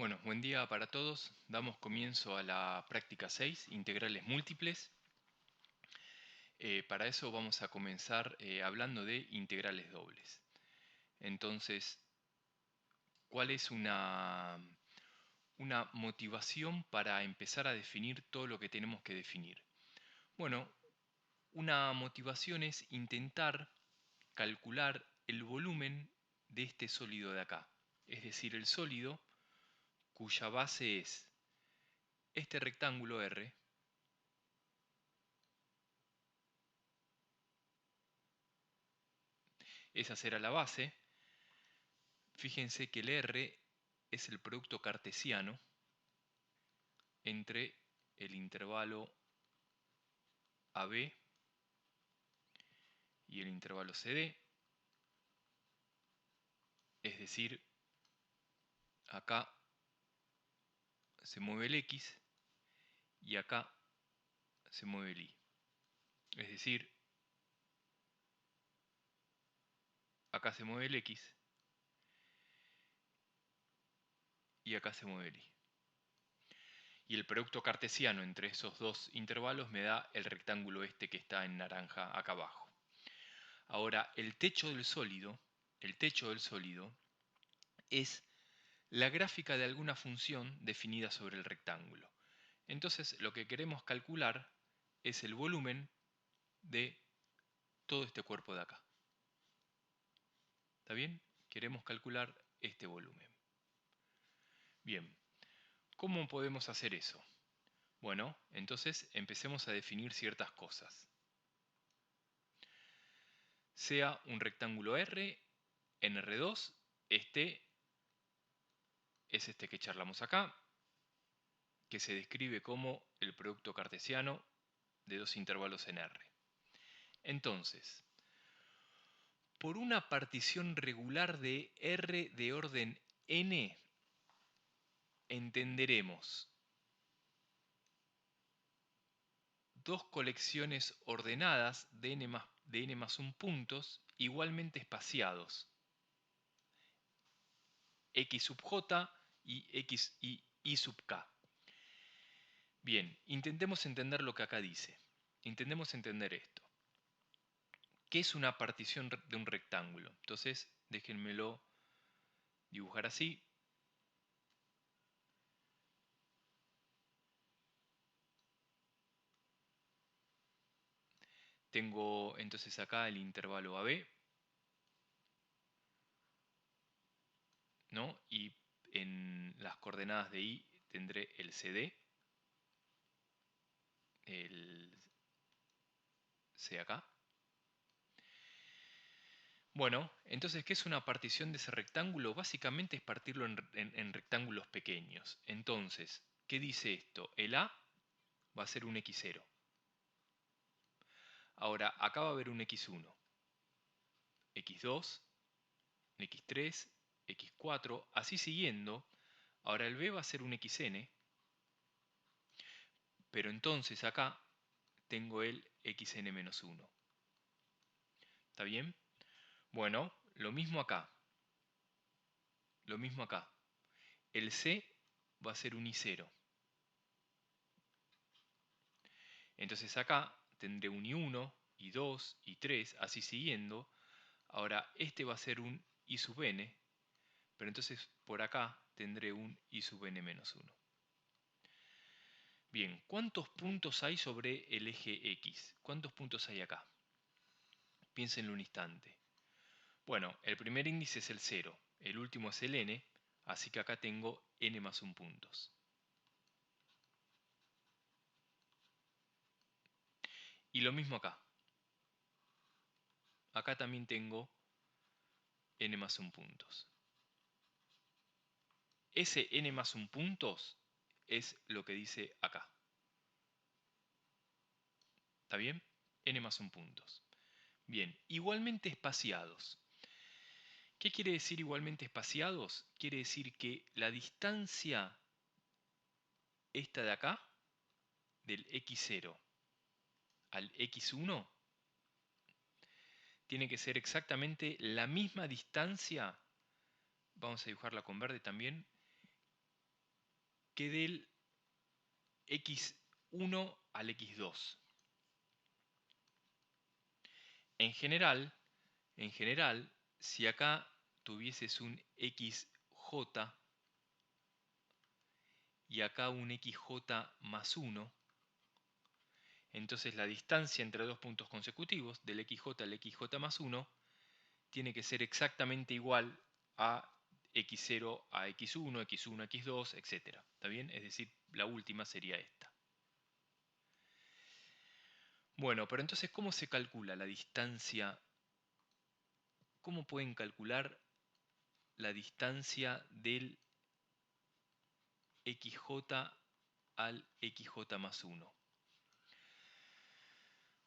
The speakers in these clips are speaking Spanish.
Bueno, buen día para todos. Damos comienzo a la práctica 6, integrales múltiples. Para eso vamos a comenzar hablando de integrales dobles. Entonces, ¿cuál es una motivación para empezar a definir todo lo que tenemos que definir? Bueno, una motivación es intentar calcular el volumen de este sólido de acá. Es decir, el sólido cuya base es este rectángulo R. Esa será la base. Fíjense que el R es el producto cartesiano entre el intervalo AB y el intervalo CD. Es decir, acá se mueve el X y acá se mueve el Y. Es decir, acá se mueve el X y acá se mueve el Y. Y el producto cartesiano entre esos dos intervalos me da el rectángulo este que está en naranja acá abajo. Ahora, el techo del sólido es la gráfica de alguna función definida sobre el rectángulo. Entonces, lo que queremos calcular es el volumen de todo este cuerpo de acá. ¿Está bien? Queremos calcular este volumen. Bien, ¿cómo podemos hacer eso? Bueno, entonces empecemos a definir ciertas cosas. Sea un rectángulo R, en R2, este es este que charlamos acá, que se describe como el producto cartesiano de dos intervalos en R. Entonces, por una partición regular de R de orden n, entenderemos dos colecciones ordenadas de n más 1 puntos igualmente espaciados, x sub j y x y y sub k. Bien, intentemos entender lo que acá dice. Intentemos entender esto. ¿Qué es una partición de un rectángulo? Entonces, déjenmelo dibujar así. Tengo entonces acá el intervalo AB, ¿no? Y en las coordenadas de Y tendré el CD, el C acá. Bueno, entonces, ¿qué es una partición de ese rectángulo? Básicamente es partirlo en rectángulos pequeños. Entonces, ¿qué dice esto? El A va a ser un X0. Ahora, acá va a haber un X1, X2, X3, X4, así siguiendo. Ahora el B va a ser un XN, pero entonces acá tengo el XN-1. ¿Está bien? Bueno, lo mismo acá. Lo mismo acá. El C va a ser un I0. Entonces acá tendré un I1, I2, I3, así siguiendo. Ahora este va a ser un I sub n, pero entonces por acá tendré un I sub n-1. Bien, ¿cuántos puntos hay sobre el eje X? ¿Cuántos puntos hay acá? Piénsenlo un instante. Bueno, el primer índice es el 0, el último es el n, así que acá tengo n más 1 puntos. Y lo mismo acá. Acá también tengo n más 1 puntos. Ese n más 1 puntos es lo que dice acá. ¿Está bien? N más 1 puntos. Bien, igualmente espaciados. ¿Qué quiere decir igualmente espaciados? Quiere decir que la distancia esta de acá, del x0 al x1, tiene que ser exactamente la misma distancia, vamos a dibujarla con verde también, que del x1 al x2. En general, si acá tuvieses un xj y acá un xj más 1, entonces la distancia entre dos puntos consecutivos, del xj al xj más 1, tiene que ser exactamente igual a x0 a x1, x1 a x2, etc. ¿Está bien? Es decir, la última sería esta. Bueno, pero entonces, ¿cómo se calcula la distancia? ¿Cómo pueden calcular la distancia del xj al xj más 1?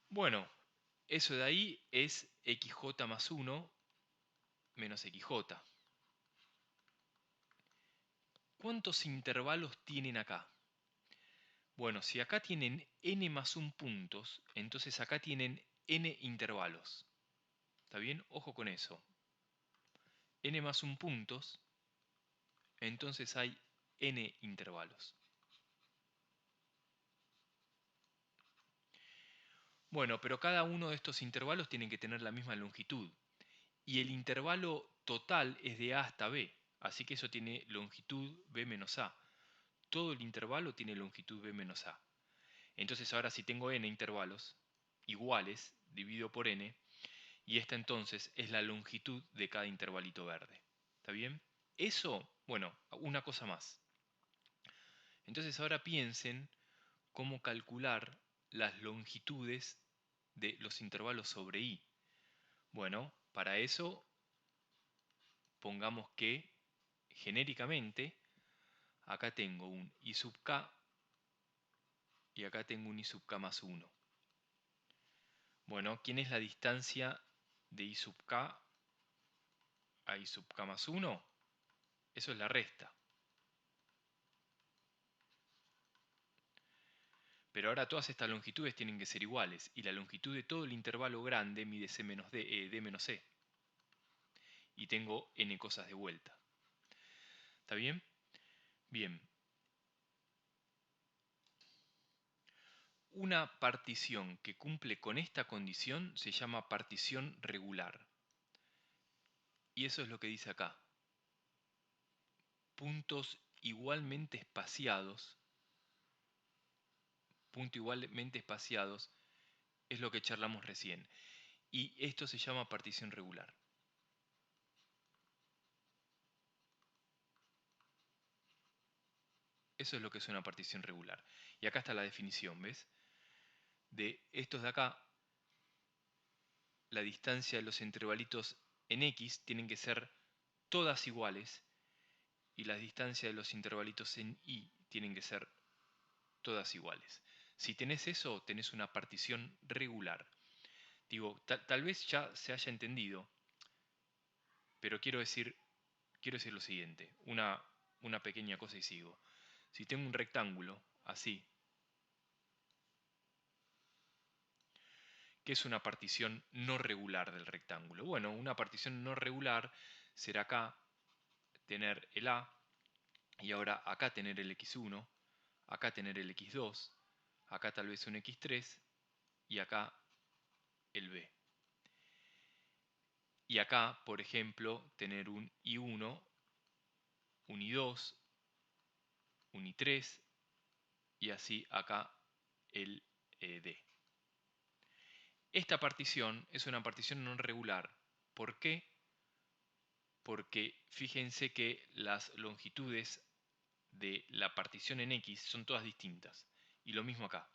Bueno, eso de ahí es xj más 1 menos xj. ¿Cuántos intervalos tienen acá? Bueno, si acá tienen n más 1 puntos, entonces acá tienen n intervalos. ¿Está bien? Ojo con eso. N más 1 puntos, entonces hay n intervalos. Bueno, pero cada uno de estos intervalos tiene que tener la misma longitud. Y el intervalo total es de a hasta b. Así que eso tiene longitud b menos a. Todo el intervalo tiene longitud b menos a. Entonces ahora si tengo n intervalos iguales, divido por n, y esta entonces es la longitud de cada intervalito verde. ¿Está bien? Eso, bueno, una cosa más. Entonces ahora piensen cómo calcular las longitudes de los intervalos sobre i. Bueno, para eso pongamos que genéricamente acá tengo un i sub k y acá tengo un i sub k más 1. Bueno, ¿quién es la distancia de i sub k a i sub k más 1? Eso es la resta. Pero ahora todas estas longitudes tienen que ser iguales y la longitud de todo el intervalo grande mide c menos d menos c. Y tengo n cosas de vuelta. ¿Está bien? Bien. Una partición que cumple con esta condición se llama partición regular. Y eso es lo que dice acá. Puntos igualmente espaciados es lo que charlamos recién. Y esto se llama partición regular. Eso es lo que es una partición regular. Y acá está la definición, ¿ves? De estos de acá, la distancia de los intervalitos en x tienen que ser todas iguales y las distancias de los intervalitos en y tienen que ser todas iguales. Si tenés eso, tenés una partición regular. Digo, tal vez ya se haya entendido, pero quiero decir lo siguiente, una pequeña cosa y sigo. Si tengo un rectángulo, así, ¿qué es una partición no regular del rectángulo? Bueno, una partición no regular será acá tener el A, y ahora acá tener el x1, acá tener el x2, acá tal vez un x3 y acá el b. Y acá, por ejemplo, tener un i1, un i2, un i3 y así acá el d. Esta partición es una partición no regular. ¿Por qué? Porque fíjense que las longitudes de la partición en x son todas distintas. Y lo mismo acá.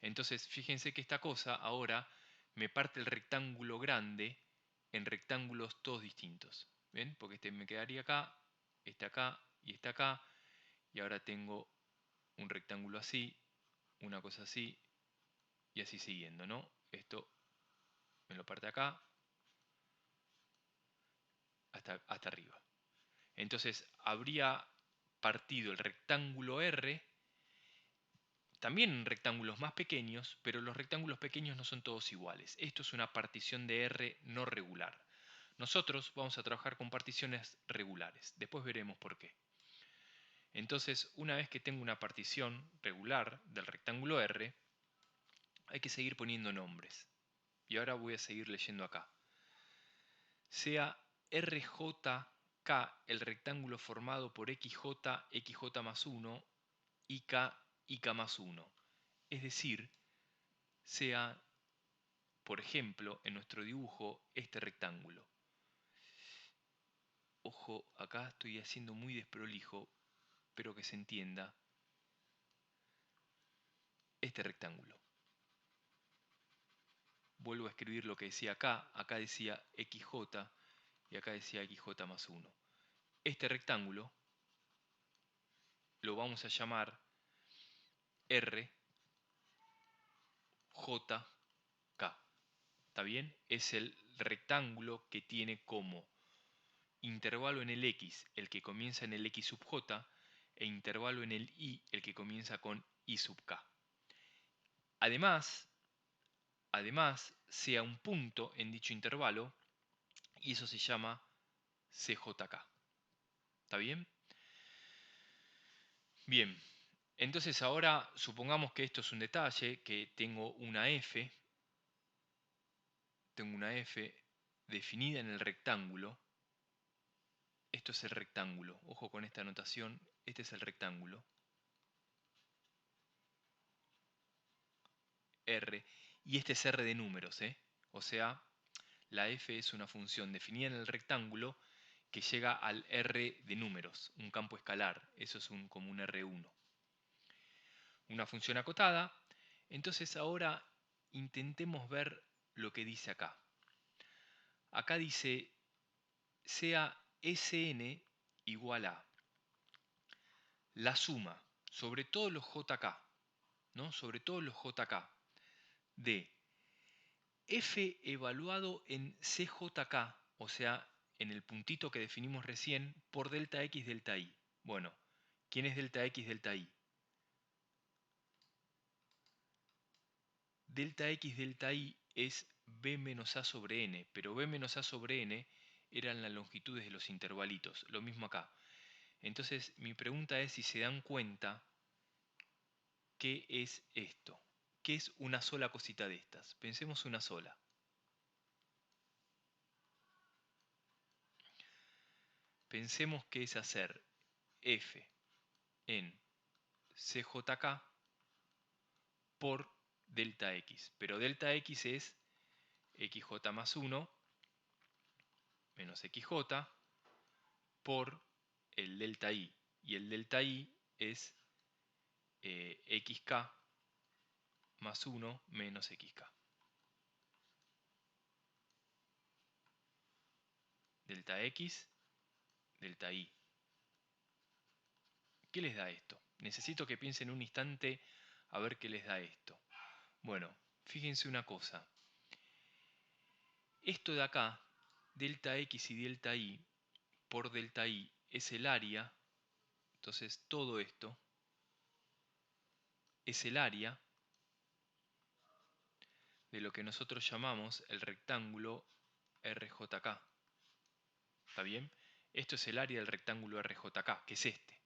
Entonces, fíjense que esta cosa ahora me parte el rectángulo grande en rectángulos todos distintos. ¿Ven? Porque este me quedaría acá y este acá. Y ahora tengo un rectángulo así, una cosa así y así siguiendo, ¿no? Esto me lo parte acá hasta arriba. Entonces, habría partido el rectángulo R también en rectángulos más pequeños, pero los rectángulos pequeños no son todos iguales. Esto es una partición de R no regular. Nosotros vamos a trabajar con particiones regulares. Después veremos por qué. Entonces, una vez que tengo una partición regular del rectángulo R, hay que seguir poniendo nombres. Y ahora voy a seguir leyendo acá. Sea RJK el rectángulo formado por XJ, XJ más 1, IK, IK más 1. Es decir, sea, por ejemplo, en nuestro dibujo, este rectángulo. Ojo, acá estoy haciendo muy desprolijo, pero que se entienda. Este rectángulo. Vuelvo a escribir lo que decía acá. Acá decía XJ y acá decía XJ más 1. Este rectángulo lo vamos a llamar RJK. ¿Está bien? Es el rectángulo que tiene como intervalo en el X, el que comienza en el X sub J, e intervalo en el Y, el que comienza con Y sub K. Además, sea un punto en dicho intervalo, y eso se llama CJK. ¿Está bien? Bien, entonces ahora supongamos que esto es un detalle, que tengo una F definida en el rectángulo. Esto es el rectángulo. Ojo con esta anotación. Este es el rectángulo. R. Y este es R de números. O sea, la F es una función definida en el rectángulo que llega al R de números. Un campo escalar. Eso es como un R1. Una función acotada. Entonces ahora intentemos ver lo que dice acá. Acá dice sea Sn igual a la suma sobre todos los JK, ¿no? Sobre todos los JK de F evaluado en CJK, o sea, en el puntito que definimos recién, por delta X delta Y. Bueno, ¿quién es delta X delta Y? Delta X delta Y es B menos A sobre N, pero B menos A sobre N eran las longitudes de los intervalitos, lo mismo acá. Entonces mi pregunta es si se dan cuenta qué es esto. ¿Qué es una sola cosita de estas? Pensemos una sola. Pensemos que es hacer F en CJK por delta X. Pero delta X es XJ más 1 menos XJ por el delta Y. Y el delta Y es XK más 1 menos XK. Delta X, delta Y. ¿Qué les da esto? Necesito que piensen un instante a ver qué les da esto. Bueno, fíjense una cosa. Esto de acá, delta X y delta Y, por delta Y es el área. Entonces todo esto es el área de lo que nosotros llamamos el rectángulo RJK. ¿Está bien? Esto es el área del rectángulo RJK, que es este.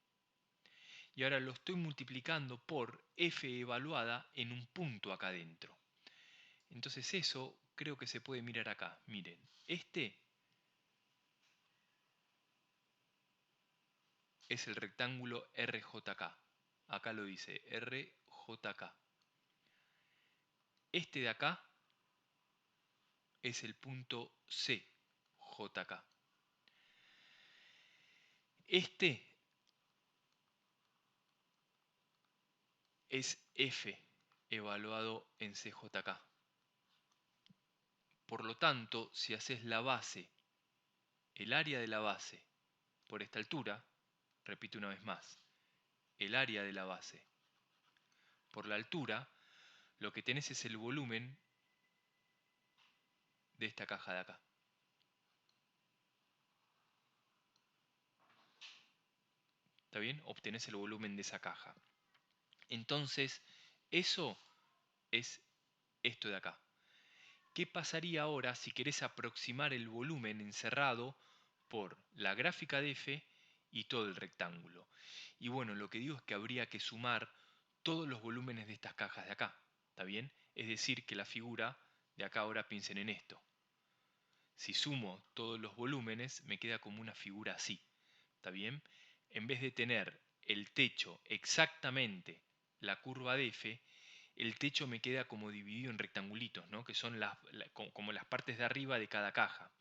Y ahora lo estoy multiplicando por F evaluada en un punto acá adentro. Entonces eso creo que se puede mirar acá. Miren, este es el rectángulo RJK. Acá lo dice, RJK. Este de acá es el punto CJK. Este es F evaluado en CJK. Por lo tanto, si haces la base, el área de la base, por esta altura, repito una vez más, el área de la base por la altura, lo que tenés es el volumen de esta caja de acá. ¿Está bien? Obtenés el volumen de esa caja. Entonces, eso es esto de acá. ¿Qué pasaría ahora si querés aproximar el volumen encerrado por la gráfica de F y todo el rectángulo. Y bueno, lo que digo es que habría que sumar todos los volúmenes de estas cajas de acá, ¿está bien? Es decir, que la figura de acá, ahora piensen en esto. Si sumo todos los volúmenes, me queda como una figura así, ¿está bien? En vez de tener el techo exactamente la curva de f, el techo me queda como dividido en rectangulitos, ¿no? Que son como las partes de arriba de cada caja.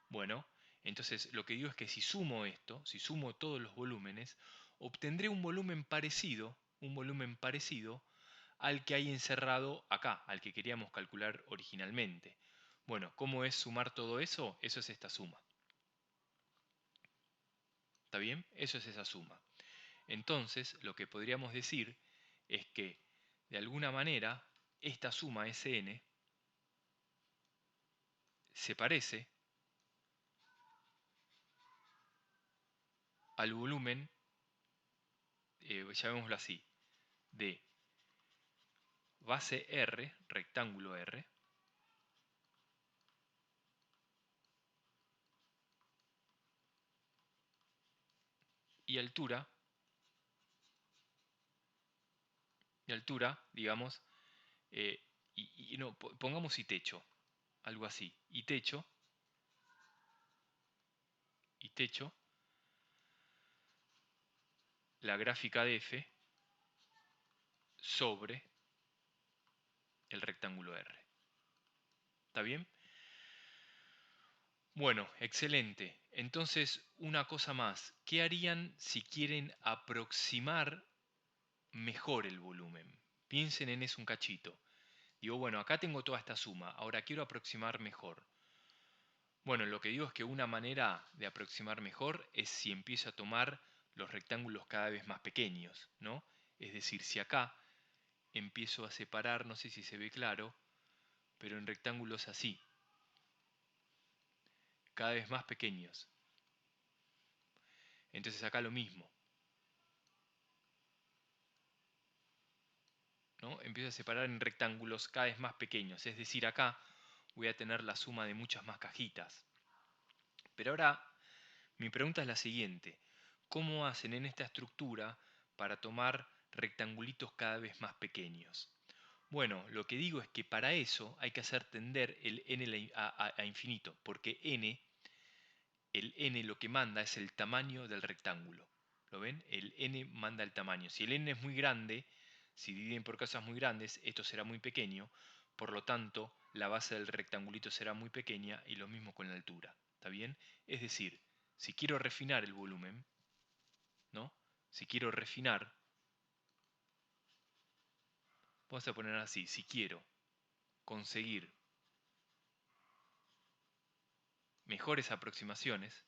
Bueno, entonces lo que digo es que si sumo esto, si sumo todos los volúmenes, obtendré un volumen parecido al que hay encerrado acá, al que queríamos calcular originalmente. Bueno, ¿cómo es sumar todo eso? Eso es esta suma. ¿Está bien? Eso es esa suma. Entonces, lo que podríamos decir es que, de alguna manera, esta suma Sn se parece al volumen, llamémoslo así, de base R, rectángulo R, y altura, digamos, no, pongamos y techo, algo así, y techo, la gráfica de f sobre el rectángulo R. ¿Está bien? Bueno, excelente. Entonces, una cosa más. ¿Qué harían si quieren aproximar mejor el volumen? Piensen en eso un cachito. Digo, bueno, acá tengo toda esta suma, ahora quiero aproximar mejor. Bueno, lo que digo es que una manera de aproximar mejor es si empiezo a tomar los rectángulos cada vez más pequeños, ¿no? Es decir, si acá empiezo a separar, no sé si se ve claro, pero en rectángulos así, cada vez más pequeños. Entonces acá lo mismo, ¿no? Empiezo a separar en rectángulos cada vez más pequeños, es decir, acá voy a tener la suma de muchas más cajitas. Pero ahora mi pregunta es la siguiente: ¿cómo hacen en esta estructura para tomar rectangulitos cada vez más pequeños? Bueno, lo que digo es que para eso hay que hacer tender el n a infinito, porque el n lo que manda es el tamaño del rectángulo. ¿Lo ven? El n manda el tamaño. Si el n es muy grande, si dividen por casas muy grandes, esto será muy pequeño, por lo tanto, la base del rectangulito será muy pequeña y lo mismo con la altura. ¿Está bien? Es decir, si quiero refinar el volumen, ¿no? Si quiero refinar, vamos a poner así: si quiero conseguir mejores aproximaciones,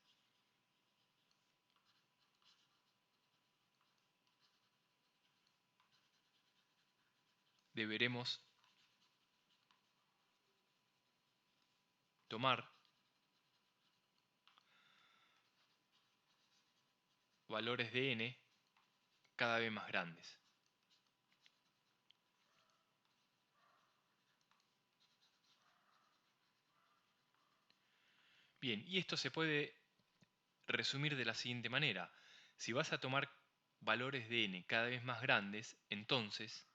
deberemos tomar valores de n cada vez más grandes. Bien, y esto se puede resumir de la siguiente manera: si vas a tomar valores de n cada vez más grandes, entonces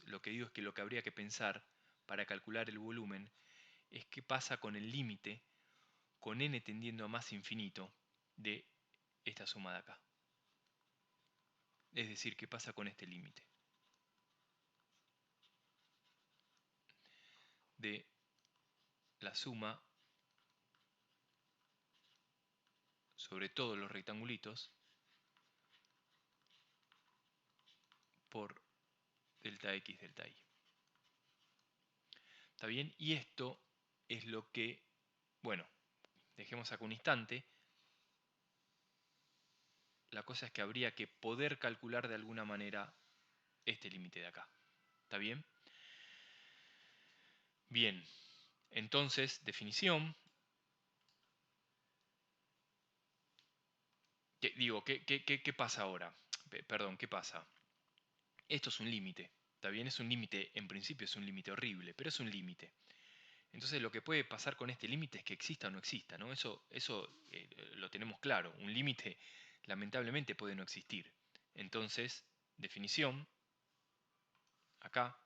lo que digo es que lo que habría que pensar para calcular el volumen es qué pasa con el límite, con n tendiendo a más infinito, de esta suma de acá. Es decir, qué pasa con este límite de la suma sobre todos los rectangulitos por delta x delta y. ¿Está bien? Y esto es lo que, bueno, dejemos acá un instante. La cosa es que habría que poder calcular de alguna manera este límite de acá. ¿Está bien? Bien, entonces, definición. ¿Qué pasa ahora? Perdón, ¿qué pasa? Esto es un límite. ¿Está bien? Es un límite, en principio es un límite horrible, pero es un límite. Entonces lo que puede pasar con este límite es que exista o no exista, ¿no? Eso lo tenemos claro. Un límite lamentablemente puede no existir. Entonces, definición, acá,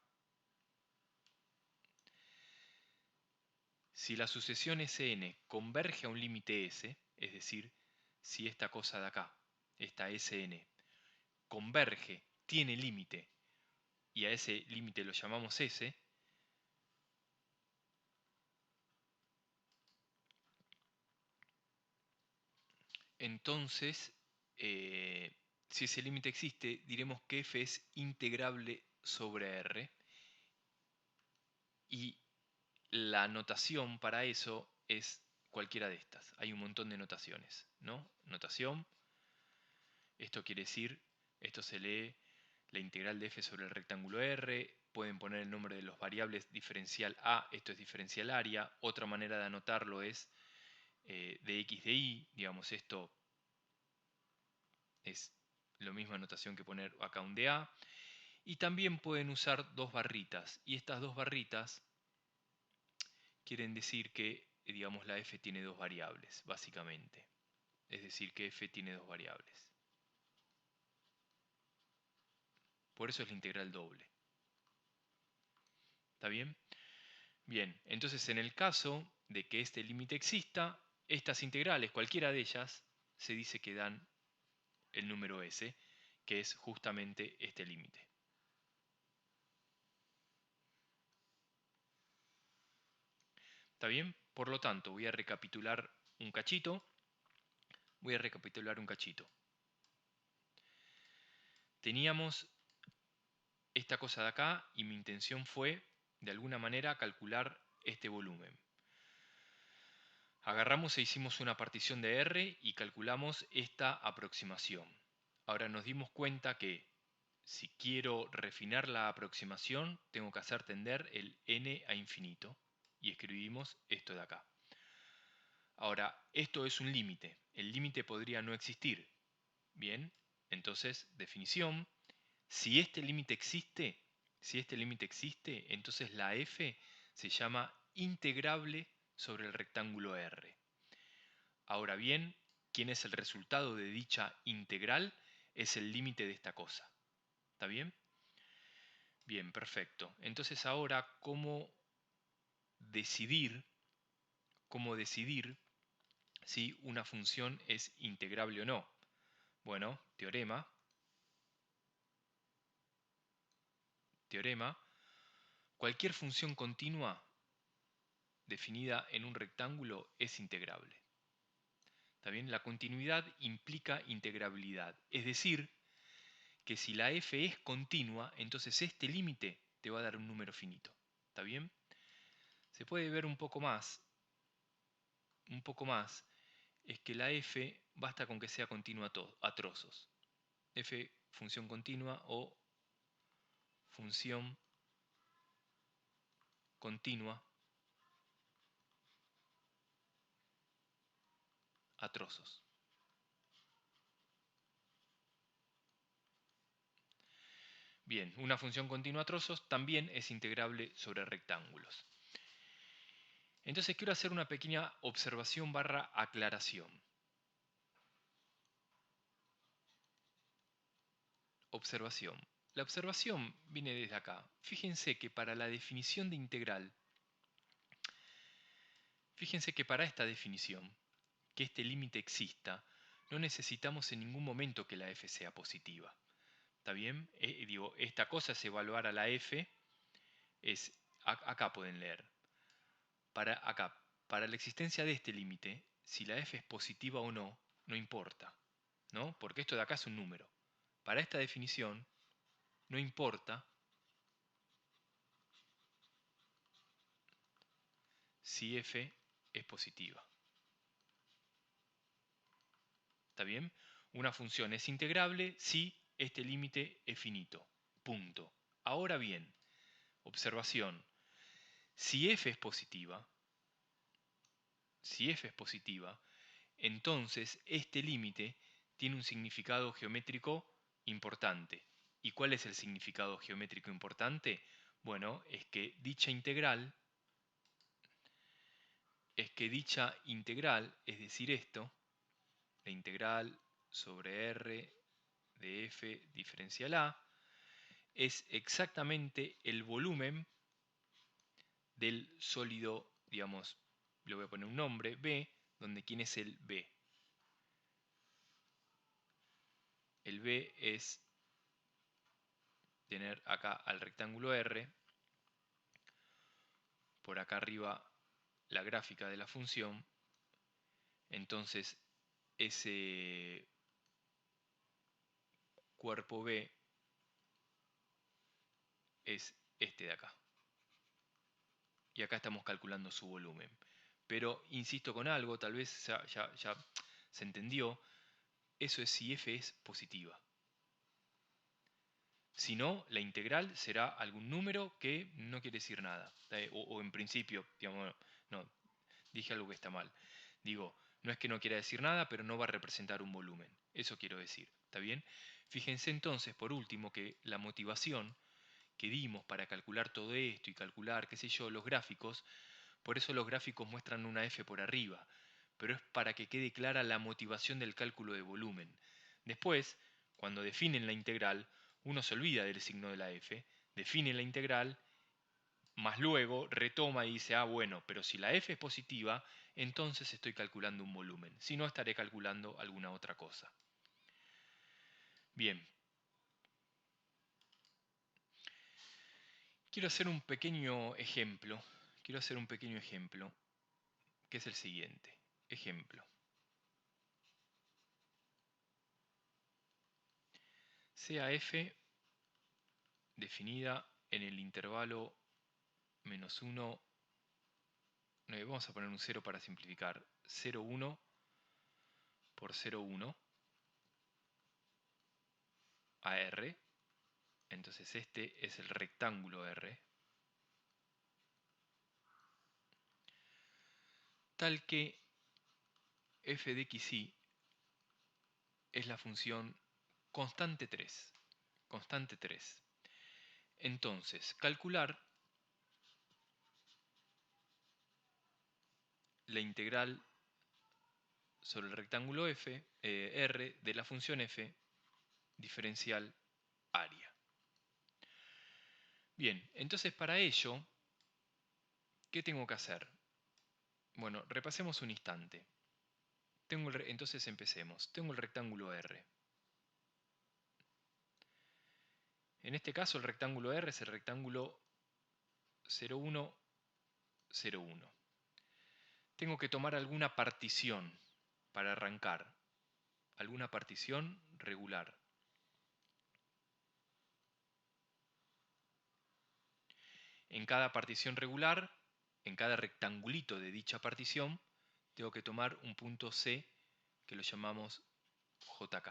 si la sucesión Sn converge a un límite S, es decir, si esta cosa de acá, esta Sn, converge, tiene límite, y a ese límite lo llamamos S, entonces, si ese límite existe, diremos que f es integrable sobre R, y la notación para eso es cualquiera de estas. Hay un montón de notaciones, ¿no? Notación, esto quiere decir, esto se lee la integral de f sobre el rectángulo R, pueden poner el nombre de los variables diferencial A, esto es diferencial área, otra manera de anotarlo es de x de y, digamos esto es la misma notación que poner acá un dA, y también pueden usar dos barritas, y estas dos barritas quieren decir que, digamos, la f tiene dos variables, básicamente. Es decir, que f tiene dos variables. Por eso es la integral doble. ¿Está bien? Bien, entonces en el caso de que este límite exista, estas integrales, cualquiera de ellas, se dice que dan el número s, que es justamente este límite. ¿Está bien? Por lo tanto, voy a recapitular un cachito. Teníamos esta cosa de acá y mi intención fue, de alguna manera, calcular este volumen. Agarramos e hicimos una partición de R y calculamos esta aproximación. Ahora nos dimos cuenta que si quiero refinar la aproximación, tengo que hacer tender el n a infinito. Y escribimos esto de acá. Ahora, esto es un límite. El límite podría no existir. Bien, entonces, definición. Si este límite existe, entonces la f se llama integrable sobre el rectángulo R. Ahora bien, ¿quién es el resultado de dicha integral? Es el límite de esta cosa. ¿Está bien? Bien, perfecto. Entonces ahora, ¿cómo decidir si una función es integrable o no? Bueno, teorema. Cualquier función continua definida en un rectángulo es integrable. ¿Está bien? La continuidad implica integrabilidad. Es decir, que si la f es continua, entonces este límite te va a dar un número finito. ¿Está bien? Se puede ver un poco más, es que la f basta con que sea continua a trozos. F función continua o función continua a trozos. Bien, una función continua a trozos también es integrable sobre rectángulos. Entonces quiero hacer una pequeña observación / aclaración. Observación. La observación viene desde acá. Fíjense que para la definición de integral, fíjense que para esta definición, que este límite exista, no necesitamos en ningún momento que la f sea positiva. ¿Está bien? Digo, esta cosa es evaluar a la f, acá pueden leer. Para la existencia de este límite, si la f es positiva o no, no importa, ¿no? Porque esto de acá es un número. Para esta definición, no importa si f es positiva. ¿Está bien? Una función es integrable si este límite es finito. Punto. Ahora bien, observación. Si f es positiva, entonces este límite tiene un significado geométrico importante. ¿Y cuál es el significado geométrico importante? Bueno, es que dicha integral que dicha integral, es decir esto, la integral sobre R de f diferencial a, es exactamente el volumen del sólido, digamos, le voy a poner un nombre, B, donde ¿quién es el B? El B es tener acá al rectángulo R, por acá arriba la gráfica de la función, entonces ese cuerpo B es este de acá. Y acá estamos calculando su volumen. Pero insisto con algo, tal vez ya se entendió, eso es si f es positiva. Si no, la integral será algún número que no quiere decir nada. O en principio, digamos, no, dije algo que está mal. Digo, no es que no quiera decir nada, pero no va a representar un volumen. Eso quiero decir. ¿Está bien? Fíjense entonces, por último, que la motivación que dimos para calcular todo esto y calcular, qué sé yo, los gráficos, por eso los gráficos muestran una f por arriba, pero es para que quede clara la motivación del cálculo de volumen. Después, cuando definen la integral, uno se olvida del signo de la f, define la integral, más luego retoma y dice, ah, bueno, pero si la f es positiva, entonces estoy calculando un volumen. Si no, estaré calculando alguna otra cosa. Bien. Quiero hacer un pequeño ejemplo. Que es el siguiente. Ejemplo. Sea f definida en el intervalo -1, vamos a poner un 0 para simplificar, 0,1 por 0,1 a R, entonces este es el rectángulo R, tal que f de xy es la función constante 3. Constante 3. Entonces, calcular la integral sobre el rectángulo f, R de la función f diferencial área. Bien, entonces para ello, ¿qué tengo que hacer? Bueno, repasemos un instante. Entonces empecemos. Tengo el rectángulo R. En este caso el rectángulo R es el rectángulo 0,1, 0,1. Tengo que tomar alguna partición para arrancar. Alguna partición regular. En cada partición regular, en cada rectangulito de dicha partición, tengo que tomar un punto C que lo llamamos JK.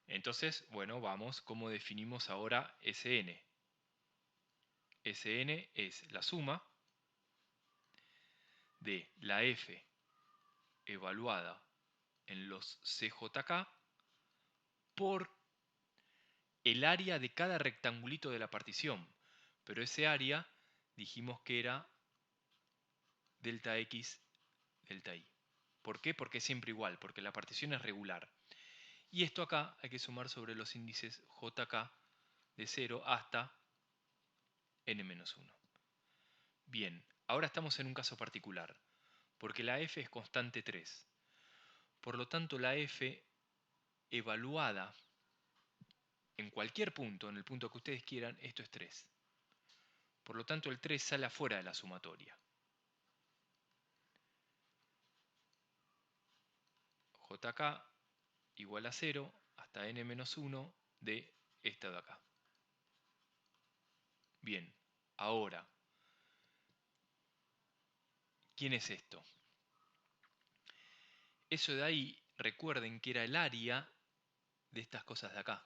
Entonces, bueno, vamos, ¿cómo definimos ahora Sn? Sn es la suma de la f evaluada en los CJK por el área de cada rectangulito de la partición. Pero ese área dijimos que era delta X, delta Y. ¿Por qué? Porque es siempre igual, porque la partición es regular. Y esto acá hay que sumar sobre los índices JK de 0 hasta n-1. Bien, ahora estamos en un caso particular, porque la f es constante 3. Por lo tanto, la f evaluada en cualquier punto, en el punto que ustedes quieran, esto es 3. Por lo tanto, el 3 sale afuera de la sumatoria. JK igual a 0 hasta n-1 de esta de acá. Bien, ahora, ¿quién es esto? Eso de ahí, recuerden que era el área de estas cosas de acá.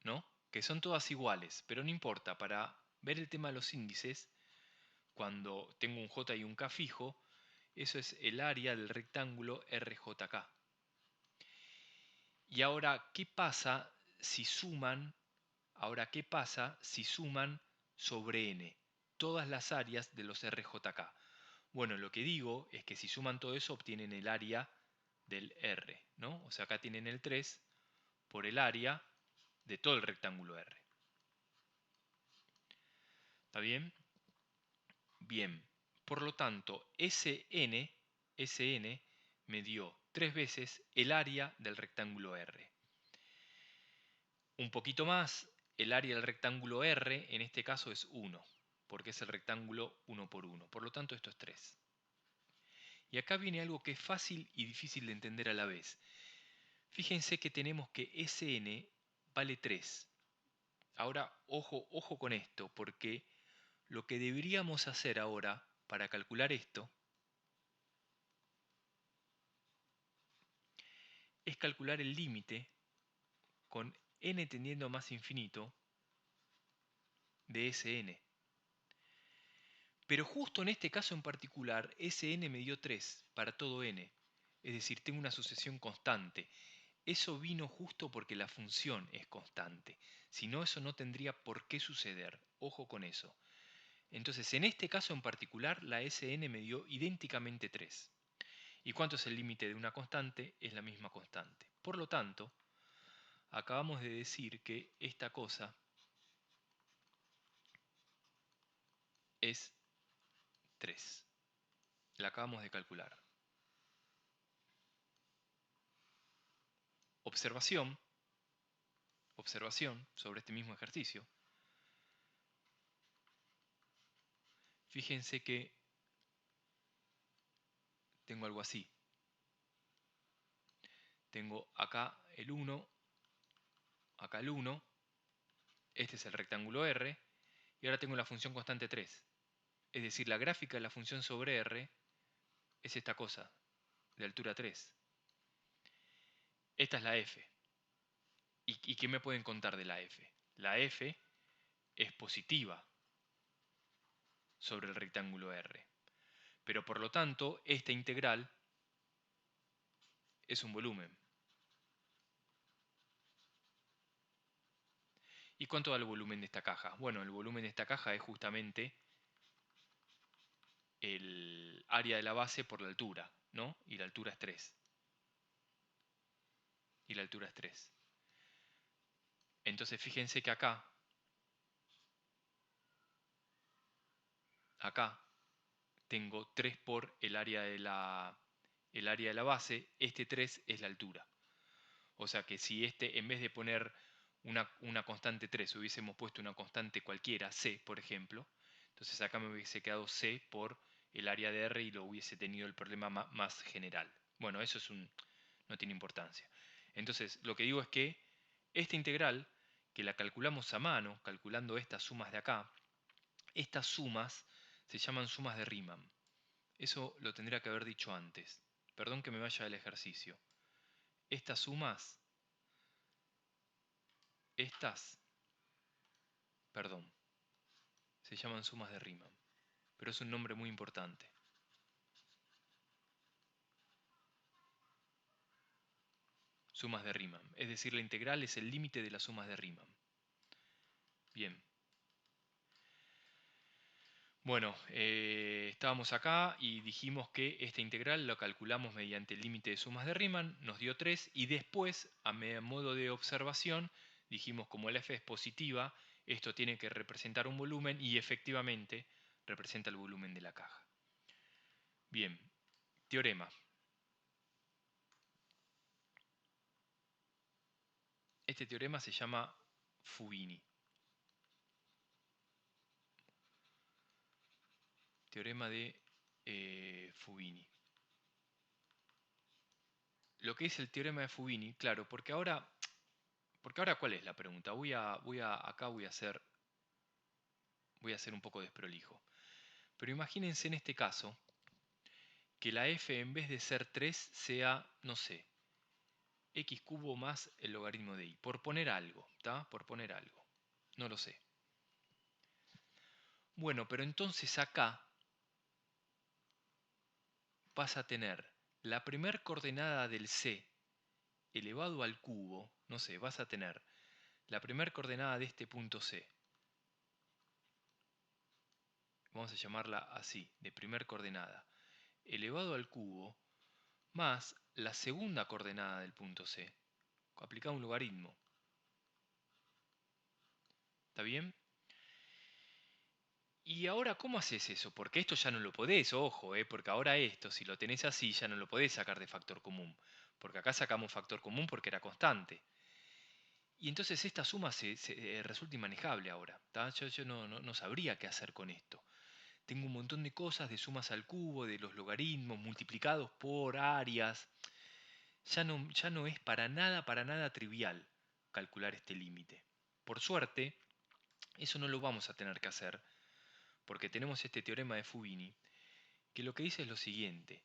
¿No? Que son todas iguales, pero no importa, para ver el tema de los índices, cuando tengo un J y un K fijo, eso es el área del rectángulo RJK. Y ahora, ¿qué pasa si suman? Ahora, ¿qué pasa si suman sobre n? todas las áreas de los RJK. Bueno, lo que digo es que si suman todo eso obtienen el área del R, ¿no? O sea, acá tienen el 3 por el área de todo el rectángulo R. ¿Está bien? Bien. Por lo tanto, SN me dio 3 veces el área del rectángulo R. Un poquito más, el área del rectángulo R en este caso es 1, porque es el rectángulo 1 por 1. Por lo tanto, esto es 3. Y acá viene algo que es fácil y difícil de entender a la vez. Fíjense que tenemos que Sn vale 3. Ahora, ojo con esto, porque lo que deberíamos hacer ahora para calcular esto es calcular el límite con n tendiendo a más infinito de Sn. Pero justo en este caso en particular, Sn me dio 3 para todo n. Es decir, tengo una sucesión constante. Eso vino justo porque la función es constante. Si no, eso no tendría por qué suceder. Ojo con eso. Entonces, en este caso en particular, la Sn me dio idénticamente 3. ¿Y cuánto es el límite de una constante? Es la misma constante. Por lo tanto, acabamos de decir que esta cosa es 3. La acabamos de calcular. Observación sobre este mismo ejercicio. Fíjense que tengo algo así. Tengo acá el 1, acá el 1, este es el rectángulo R, y ahora tengo la función constante 3. Es decir, la gráfica de la función sobre R es esta cosa, de altura 3. Esta es la f. ¿Y qué me pueden contar de la f? La f es positiva sobre el rectángulo R. Pero por lo tanto, esta integral es un volumen. ¿Y cuánto da el volumen de esta caja? Bueno, el volumen de esta caja es justamente el área de la base por la altura, ¿no? Y la altura es 3. Y la altura es 3. Entonces fíjense que acá tengo 3 por el área de la base. Este 3 es la altura. O sea que si en vez de poner una constante 3 hubiésemos puesto una constante cualquiera, c por ejemplo, entonces acá me hubiese quedado c por el área de R y lo hubiese tenido el problema más general. Bueno, eso no tiene importancia. Entonces lo que digo es que esta integral, que la calculamos a mano, calculando estas sumas de acá, estas sumas se llaman sumas de Riemann. Eso lo tendría que haber dicho antes. Perdón que me vaya del ejercicio. Estas sumas, perdón, se llaman sumas de Riemann. Pero es un nombre muy importante. Sumas de Riemann. Es decir, la integral es el límite de las sumas de Riemann. Bien. Bueno, estábamos acá y dijimos que esta integral la calculamos mediante el límite de sumas de Riemann, nos dio 3 y después, a modo de observación, dijimos como la f es positiva, esto tiene que representar un volumen y efectivamente representa el volumen de la caja. Bien, teorema. Este teorema se llama Fubini. Teorema de Fubini. Lo que es el teorema de Fubini, claro, porque ahora ¿cuál es la pregunta? Acá voy a ser un poco desprolijo. Pero imagínense en este caso que la f en vez de ser 3 sea, no sé, x cubo más el logaritmo de y. Por poner algo, ¿está? Por poner algo. No lo sé. Bueno, pero entonces acá vas a tener la primer coordenada del c elevado al cubo, no sé, vas a tener la primer coordenada de este punto C vamos a llamarla así, de primer coordenada, elevado al cubo, más la segunda coordenada del punto C, aplicado un logaritmo. ¿Está bien? Y ahora, ¿cómo haces eso? Porque esto ya no lo podés, ojo, porque ahora esto, si lo tenés así, ya no lo podés sacar de factor común. Porque acá sacamos factor común porque era constante. Y entonces esta suma resulta inmanejable ahora. Yo no sabría qué hacer con esto. Tengo un montón de cosas de sumas al cubo, de los logaritmos multiplicados por áreas. Ya no es para nada trivial calcular este límite. Por suerte, eso no lo vamos a tener que hacer porque tenemos este teorema de Fubini que lo que dice es lo siguiente.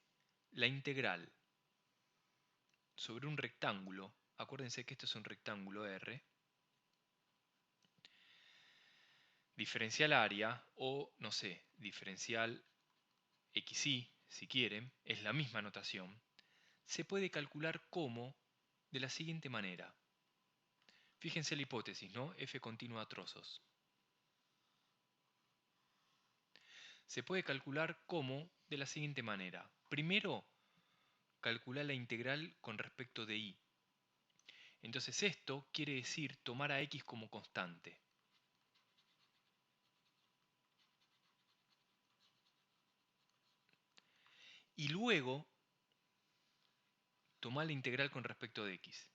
La integral sobre un rectángulo, acuérdense que esto es un rectángulo R, diferencial área o, no sé, diferencial xy, si quieren, es la misma notación, se puede calcular como de la siguiente manera. Fíjense la hipótesis, ¿no? F continua a trozos. Se puede calcular como de la siguiente manera. Primero, calcular la integral con respecto de y. Entonces esto quiere decir tomar a x como constante. Y luego tomar la integral con respecto de x.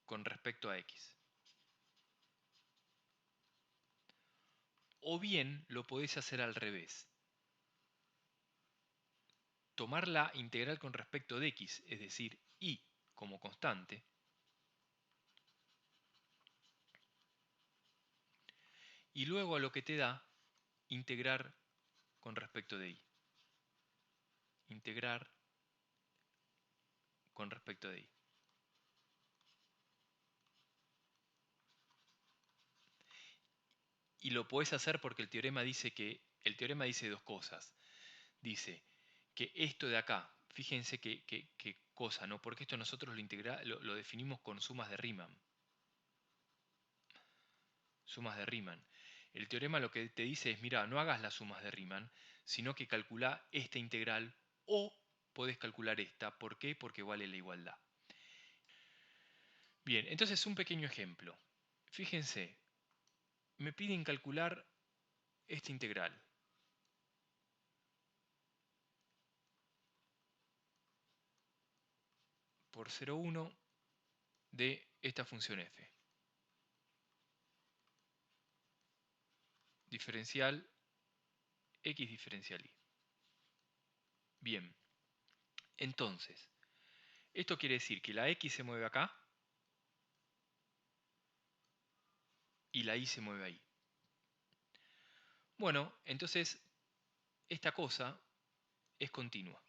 Con respecto a x. O bien lo podés hacer al revés. Tomar la integral con respecto de x, es decir, y como constante, y luego a lo que te da, integrar con respecto de y. Integrar con respecto de y. Y lo podés hacer porque el teorema dice dos cosas. Dice que esto de acá, fíjense qué cosa, ¿no? Porque esto nosotros lo definimos con sumas de Riemann. Sumas de Riemann. El teorema lo que te dice es, mira, no hagas las sumas de Riemann, sino que calcula esta integral o podés calcular esta. ¿Por qué? Porque vale la igualdad. Bien, entonces un pequeño ejemplo. Fíjense, me piden calcular esta integral. Por 0,1 de esta función f. Diferencial x diferencial y. Bien, entonces, esto quiere decir que la x se mueve acá y la y se mueve ahí. Bueno, entonces esta cosa es continua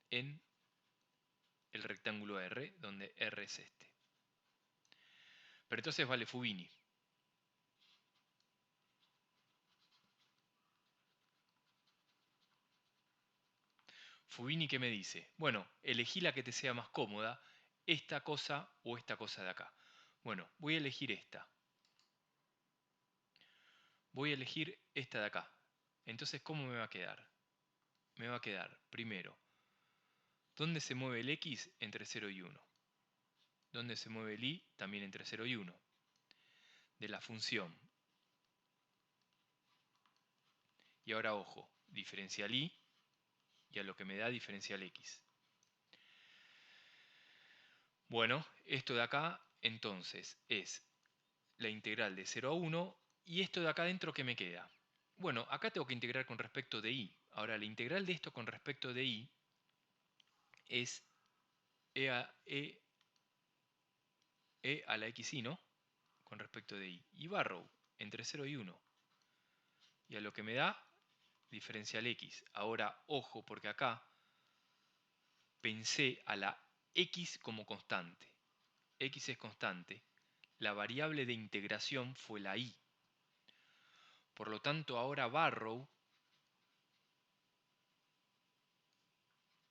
en el rectángulo R, donde R es este. Pero entonces vale Fubini. Fubini, ¿qué me dice? Bueno, elegí la que te sea más cómoda, esta cosa o esta cosa de acá. Bueno, voy a elegir esta. Voy a elegir esta de acá. Entonces, ¿cómo me va a quedar? Me va a quedar, primero, ¿dónde se mueve el x? Entre 0 y 1. ¿Dónde se mueve el y? También entre 0 y 1. De la función. Y ahora, ojo, diferencial y a lo que me da diferencial x. Bueno, esto de acá, entonces, es la integral de 0 a 1. ¿Y esto de acá adentro qué me queda? Bueno, acá tengo que integrar con respecto de y. Ahora, la integral de esto con respecto de y es e a la xy, ¿no? Con respecto de y. Y Barrow, entre 0 y 1. Y a lo que me da, diferencial x. Ahora, ojo, porque acá pensé a la x como constante. X es constante. La variable de integración fue la y. Por lo tanto, ahora Barrow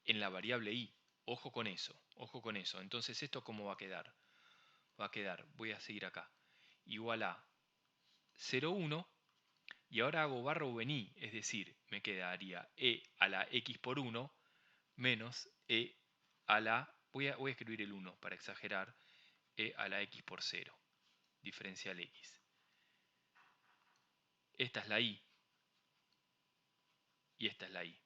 en la variable y Ojo con eso, ojo con eso. Entonces, ¿esto cómo va a quedar? Va a quedar, voy a seguir acá, igual a 0,1, y ahora hago barra vení, es decir, me quedaría e a la x por 1 menos e a la, voy a escribir el 1 para exagerar, e a la x por 0, diferencial x. Esta es la y, y esta es la y.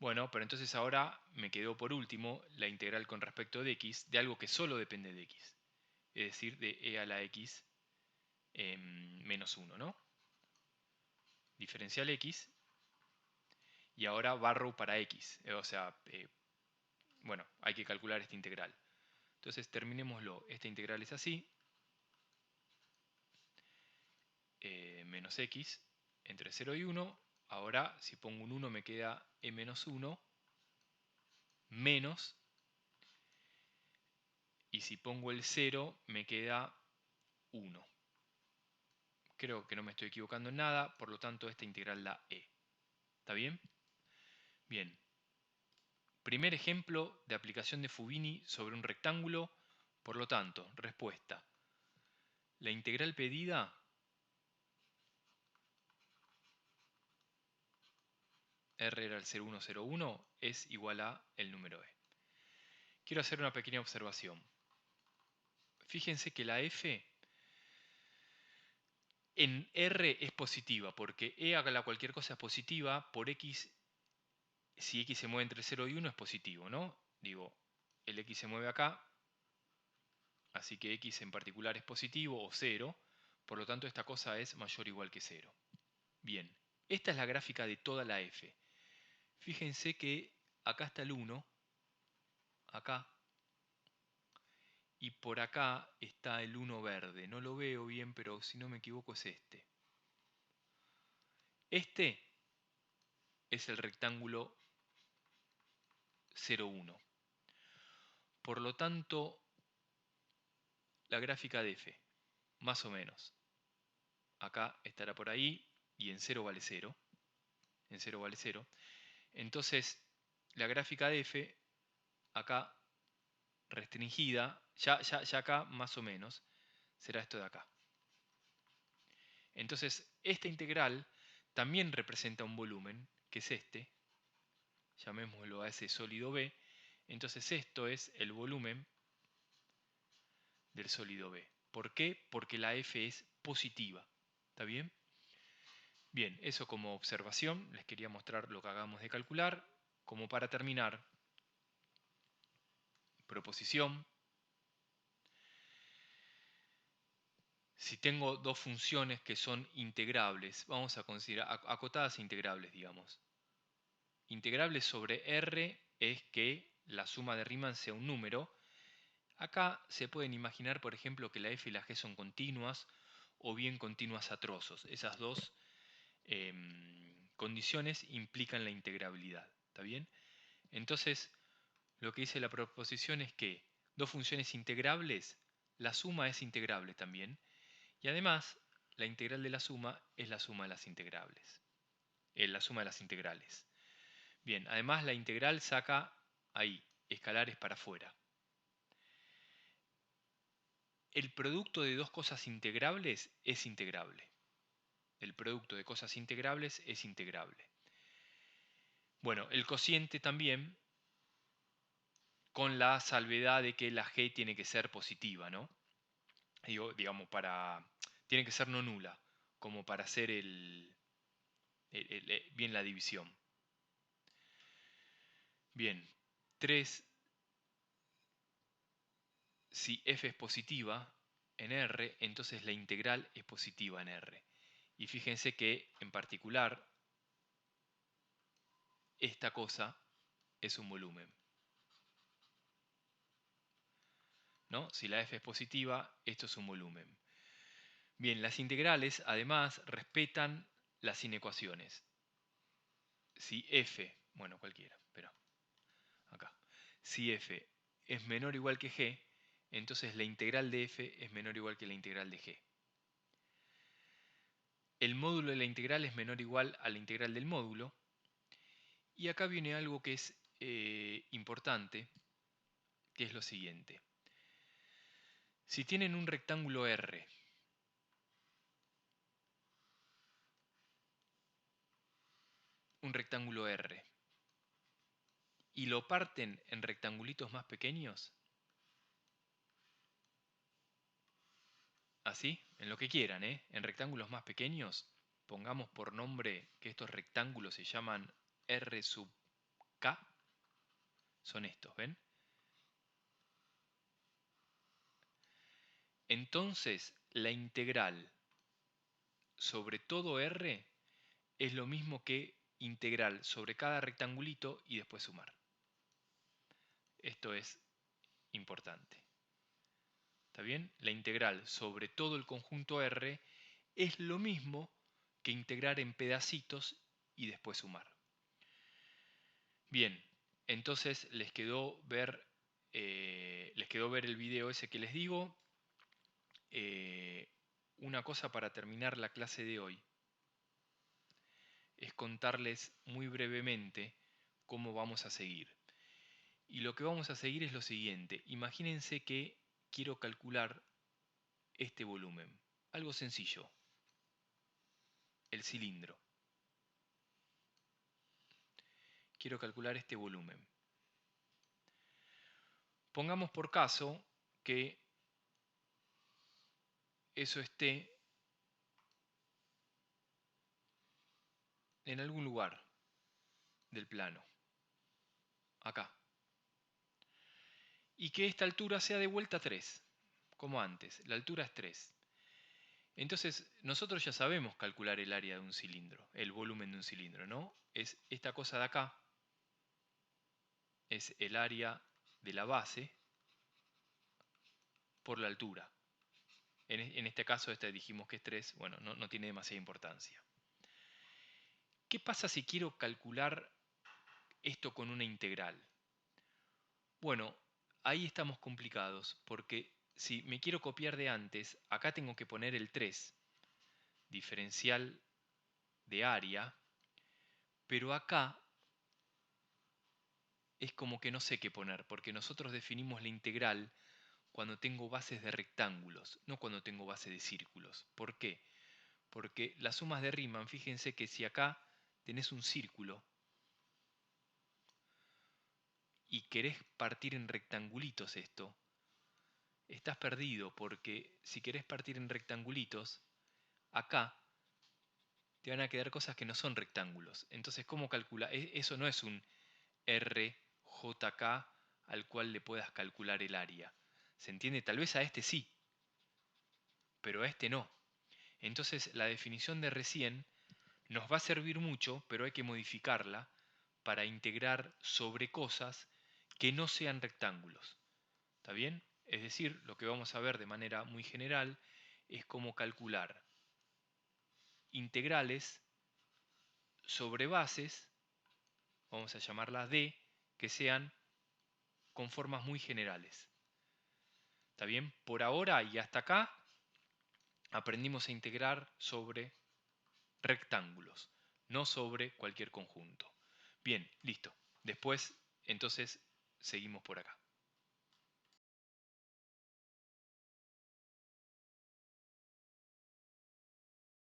Bueno, pero entonces ahora me quedó por último la integral con respecto de x, de algo que solo depende de x, es decir, de e a la x menos 1, ¿no? Diferencial x, y ahora barro para x, o sea, bueno, hay que calcular esta integral. Entonces terminémoslo, esta integral es así, menos x entre 0 y 1, ahora si pongo un 1 me queda e menos 1, menos, y si pongo el 0 me queda 1. Creo que no me estoy equivocando en nada, por lo tanto esta integral la e. ¿Está bien? Bien. Primer ejemplo de aplicación de Fubini sobre un rectángulo, por lo tanto, respuesta. La integral pedida r era el 0,101 es igual a el número e. Quiero hacer una pequeña observación. Fíjense que la f en r es positiva, porque e haga cualquier cosa positiva, por x, si x se mueve entre 0 y 1 es positivo, ¿no? Digo, el x se mueve acá, así que x en particular es positivo o 0, por lo tanto esta cosa es mayor o igual que 0. Bien, esta es la gráfica de toda la f. Fíjense que acá está el 1, acá, y por acá está el 1 verde. No lo veo bien, pero si no me equivoco es este. Este es el rectángulo 0,1. Por lo tanto, la gráfica de f, más o menos, acá estará por ahí y en 0 vale 0. En 0 vale 0. Entonces, la gráfica de f, acá restringida, ya acá más o menos, será esto de acá. Entonces, esta integral también representa un volumen, que es este, llamémoslo a ese sólido B. Entonces esto es el volumen del sólido B. ¿Por qué? Porque la F es positiva. ¿Está bien? Bien, eso como observación. Les quería mostrar lo que acabamos de calcular. Como para terminar, proposición. Si tengo dos funciones que son integrables, vamos a considerar acotadas e integrables, digamos. Integrables sobre R es que la suma de Riemann sea un número. Acá se pueden imaginar, por ejemplo, que la f y la g son continuas o bien continuas a trozos. Esas dos condiciones implican la integrabilidad. ¿Está bien? Entonces, lo que dice la proposición es que dos funciones integrables, la suma es integrable también. Y además, la integral de la suma es la suma de las integrables. La suma de las integrales. Bien, además la integral saca ahí, escalares para afuera. El producto de dos cosas integrables es integrable. El producto de cosas integrables es integrable. Bueno, el cociente también, con la salvedad de que la g tiene que ser positiva, ¿no? Digamos, tiene que ser no nula, como para hacer bien la división. Bien, 3, si f es positiva en R, entonces la integral es positiva en R. Y fíjense que, en particular, esta cosa es un volumen. ¿No? Si la f es positiva, esto es un volumen. Bien, las integrales además respetan las inecuaciones. Si f, bueno, cualquiera, pero acá. Si f es menor o igual que g, entonces la integral de f es menor o igual que la integral de g. El módulo de la integral es menor o igual a la integral del módulo. Y acá viene algo que es importante, que es lo siguiente. Si tienen un rectángulo R, y lo parten en rectangulitos más pequeños, así, en lo que quieran, en rectángulos más pequeños, pongamos por nombre que estos rectángulos se llaman R sub K, son estos, ¿ven? Entonces, la integral sobre todo R es lo mismo que integral sobre cada rectangulito y después sumar. Esto es importante. ¿Está bien? La integral sobre todo el conjunto R es lo mismo que integrar en pedacitos y después sumar. Bien, entonces les quedó ver el video ese que les digo. Una cosa para terminar la clase de hoy es contarles muy brevemente cómo vamos a seguir. Y lo que vamos a seguir es lo siguiente. Imagínense que quiero calcular este volumen. Algo sencillo. El cilindro. Quiero calcular este volumen. Pongamos por caso que eso esté en algún lugar del plano. Acá. Y que esta altura sea de vuelta 3. Como antes. La altura es 3. Entonces, nosotros ya sabemos calcular el área de un cilindro, el volumen de un cilindro, ¿no? Es esta cosa de acá, es el área de la base por la altura. En este caso, dijimos que es 3, bueno, no tiene demasiada importancia. ¿Qué pasa si quiero calcular esto con una integral? Bueno, ahí estamos complicados, porque si me quiero copiar de antes, acá tengo que poner el 3, diferencial de área, pero acá es como que no sé qué poner, porque nosotros definimos la integral cuando tengo bases de rectángulos, no cuando tengo bases de círculos. ¿Por qué? Porque las sumas de Riemann, fíjense que si acá tenés un círculo y querés partir en rectangulitos esto, estás perdido, porque si querés partir en rectangulitos, acá te van a quedar cosas que no son rectángulos. Entonces, ¿cómo calcula? Eso no es un RJK al cual le puedas calcular el área. ¿Se entiende? Tal vez a este sí, pero a este no. Entonces la definición de recién nos va a servir mucho, pero hay que modificarla para integrar sobre cosas que no sean rectángulos. ¿Está bien? Es decir, lo que vamos a ver de manera muy general es cómo calcular integrales sobre bases, vamos a llamarlas D, que sean con formas muy generales. ¿Está bien? Por ahora y hasta acá aprendimos a integrar sobre rectángulos, no sobre cualquier conjunto. Bien, listo. Después, entonces, seguimos por acá.